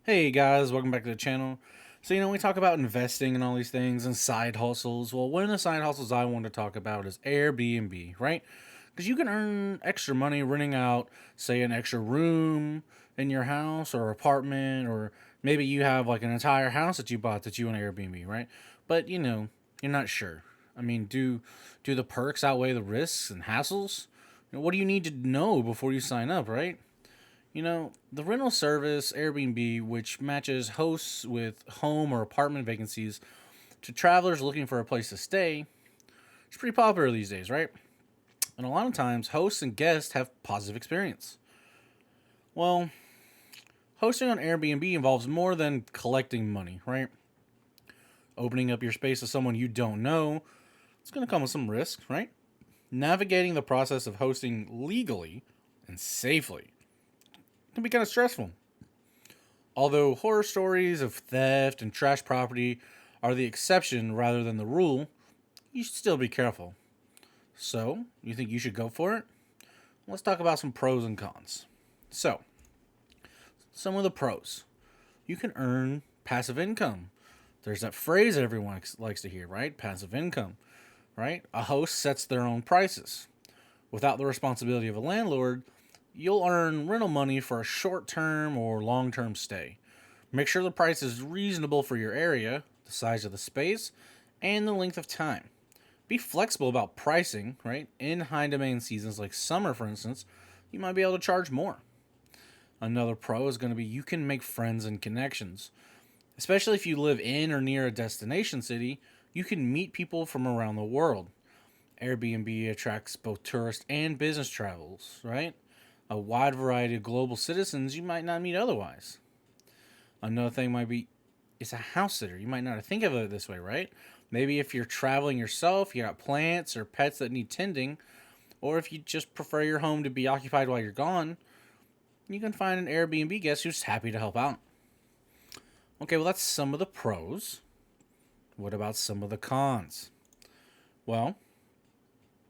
Hey guys, welcome back to the channel. So, we talk about investing and all these things and side hustles. Well, one of the side hustles I want to talk about is Airbnb, right? Because you can earn extra money renting out, say, an extra room in your house or apartment, or maybe you have like an entire house that you bought that you want Airbnb, right? But, you're not sure. I mean, do the perks outweigh the risks and hassles? What do you need to know before you sign up, right? The rental service Airbnb, which matches hosts with home or apartment vacancies to travelers looking for a place to stay, is pretty popular these days, right? And a lot of times, hosts and guests have positive experience. Well, hosting on Airbnb involves more than collecting money, right? Opening up your space to someone you don't know, it's going to come with some risk, right? Navigating the process of hosting legally and safely can be kind of stressful. Although horror stories of theft and trash property are the exception rather than the rule, you should still be careful. So, you think you should go for it? Let's talk about some pros and cons. So, some of the pros. You can earn passive income. There's that phrase that everyone likes to hear, right? Passive income, right? A host sets their own prices. Without the responsibility of a landlord, you'll earn rental money for a short term or long term stay. Make sure the price is reasonable for your area, the size of the space, and the length of time. Be flexible about pricing, right? In high demand seasons like summer, for instance, you might be able to charge more. Another pro is going to be you can make friends and connections. Especially if you live in or near a destination city, you can meet people from around the world. Airbnb attracts both tourist and business travels, right? A wide variety of global citizens you might not meet otherwise. Another thing might be it's a house sitter. You might not think of it this way, right? Maybe if you're traveling yourself, you got plants or pets that need tending, or if you just prefer your home to be occupied while you're gone, you can find an Airbnb guest who's happy to help out. Okay, well, that's some of the pros. What about some of the cons? Well,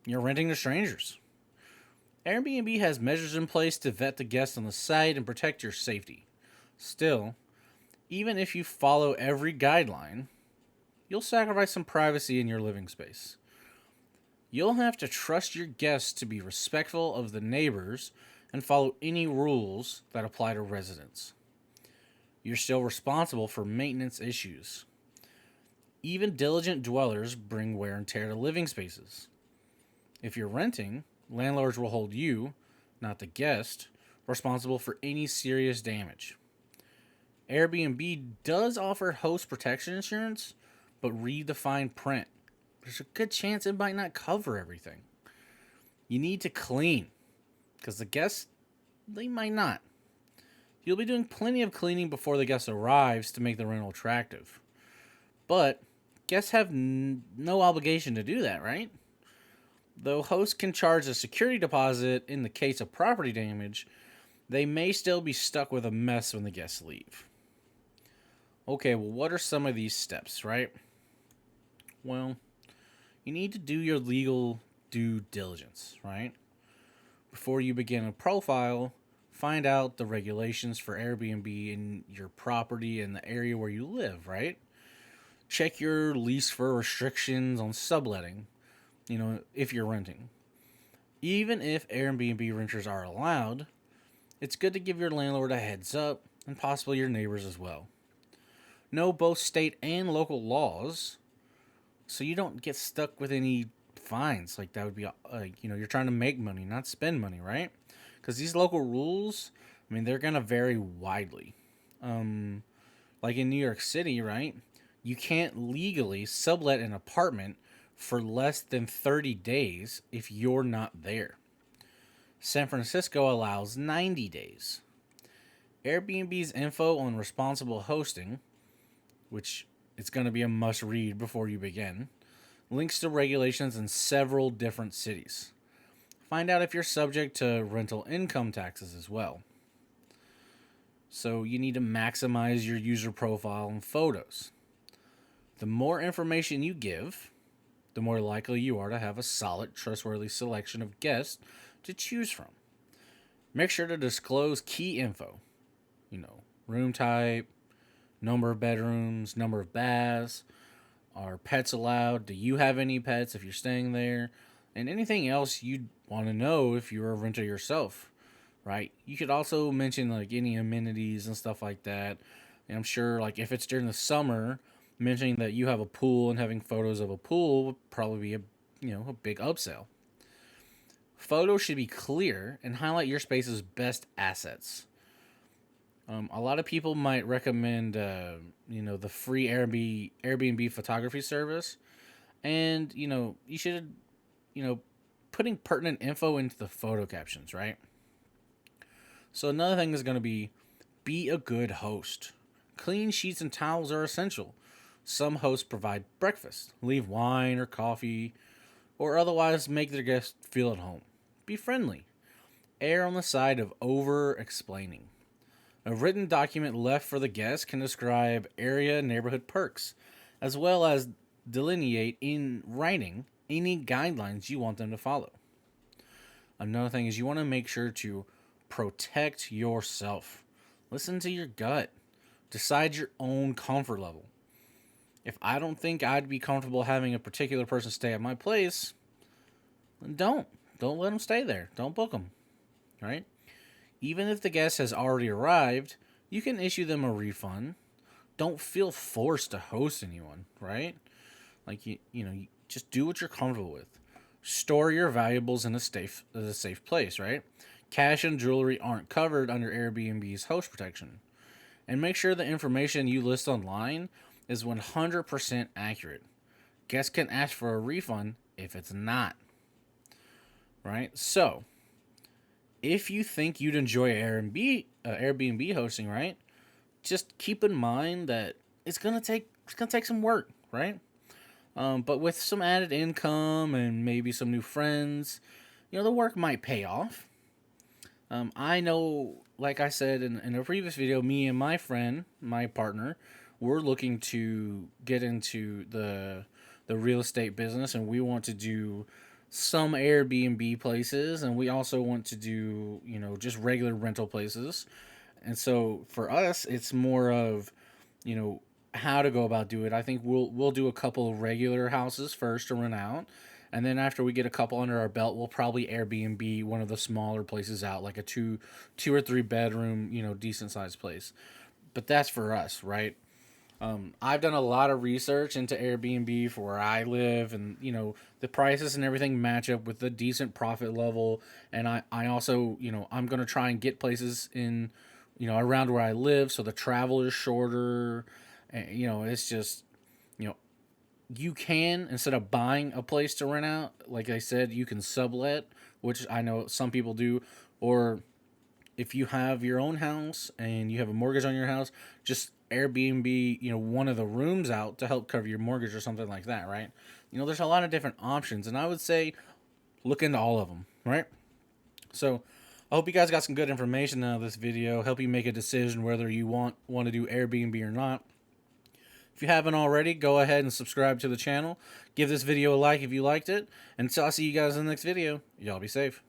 you're renting to strangers. Airbnb has measures in place to vet the guests on the site and protect your safety. Still, even if you follow every guideline, you'll sacrifice some privacy in your living space. You'll have to trust your guests to be respectful of the neighbors and follow any rules that apply to residents. You're still responsible for maintenance issues. Even diligent dwellers bring wear and tear to living spaces. If you're renting, landlords will hold you, not the guest, responsible for any serious damage. Airbnb does offer host protection insurance, but read the fine print. There's a good chance it might not cover everything. You need to clean, because the guests, they might not. You'll be doing plenty of cleaning before the guest arrives to make the rental attractive. But guests have no obligation to do that, right? Though hosts can charge a security deposit in the case of property damage, they may still be stuck with a mess when the guests leave. Okay, well, what are some of these steps, right? Well, you need to do your legal due diligence, right? Before you begin a profile, find out the regulations for Airbnb in your property and the area where you live, right? Check your lease for restrictions on subletting, if you're renting. Even if Airbnb renters are allowed, it's good to give your landlord a heads up and possibly your neighbors as well. Know both state and local laws so you don't get stuck with any fines. Like that would be, you're trying to make money, not spend money, right? Because these local rules, I mean, they're going to vary widely. Like in New York City, right? You can't legally sublet an apartment for less than 30 days if you're not there. San Francisco allows 90 days. Airbnb's info on responsible hosting, which it's going to be a must read before you begin, links to regulations in several different cities. Find out if you're subject to rental income taxes as well. So you need to maximize your user profile and photos. The more information you give, the more likely you are to have a solid, trustworthy selection of guests to choose from. Make sure to disclose key info, room type, number of bedrooms, number of baths, are pets allowed? Do you have any pets if you're staying there? And anything else you'd want to know if you're a renter yourself, right? You could also mention like any amenities and stuff like that. And I'm sure like if it's during the summer, mentioning that you have a pool and having photos of a pool would probably be a big upsell. Photos should be clear and highlight your space's best assets. A lot of people might recommend, the free Airbnb photography service, and you should, you know, putting pertinent info into the photo captions, right? So another thing is going to be a good host. Clean sheets and towels are essential. Some hosts provide breakfast, leave wine or coffee, or otherwise make their guests feel at home. Be friendly. Err on the side of over explaining. A written document left for the guest can describe area neighborhood perks, as well as delineate in writing any guidelines you want them to follow. Another thing is you want to make sure to protect yourself. Listen to your gut. Decide your own comfort level. If I don't think I'd be comfortable having a particular person stay at my place, then don't. Don't let them stay there. Don't book them. Right? Even if the guest has already arrived, you can issue them a refund. Don't feel forced to host anyone, right? Like you just do what you're comfortable with. Store your valuables in a safe place, right? Cash and jewelry aren't covered under Airbnb's host protection. And make sure the information you list online is 100% accurate. Guests can ask for a refund if it's not. Right? So, if you think you'd enjoy Airbnb hosting, right? Just keep in mind that it's gonna take some work, right? But with some added income and maybe some new friends, the work might pay off. I know, like I said in a previous video, me and my friend, my partner, we're looking to get into the real estate business, and we want to do some Airbnb places, and we also want to do, just regular rental places. And so for us, it's more of, how to go about do it. I think we'll do a couple of regular houses first to rent out, and then after we get a couple under our belt, we'll probably Airbnb one of the smaller places out, like a two or three bedroom, decent sized place. But that's for us, right? I've done a lot of research into Airbnb for where I live, and the prices and everything match up with the decent profit level. And I also, I'm gonna try and get places in, around where I live, so the travel is shorter. And it's just, you know, you can, instead of buying a place to rent out, like I said, you can sublet, which I know some people do, or if you have your own house and you have a mortgage on your house, just Airbnb, one of the rooms out to help cover your mortgage or something like that, right? There's a lot of different options, and I would say look into all of them, right? So I hope you guys got some good information out of this video, help you make a decision whether you want to do Airbnb or not. If you haven't already, go ahead and subscribe to the channel. Give this video a like if you liked it. Until I see you guys in the next video, y'all be safe.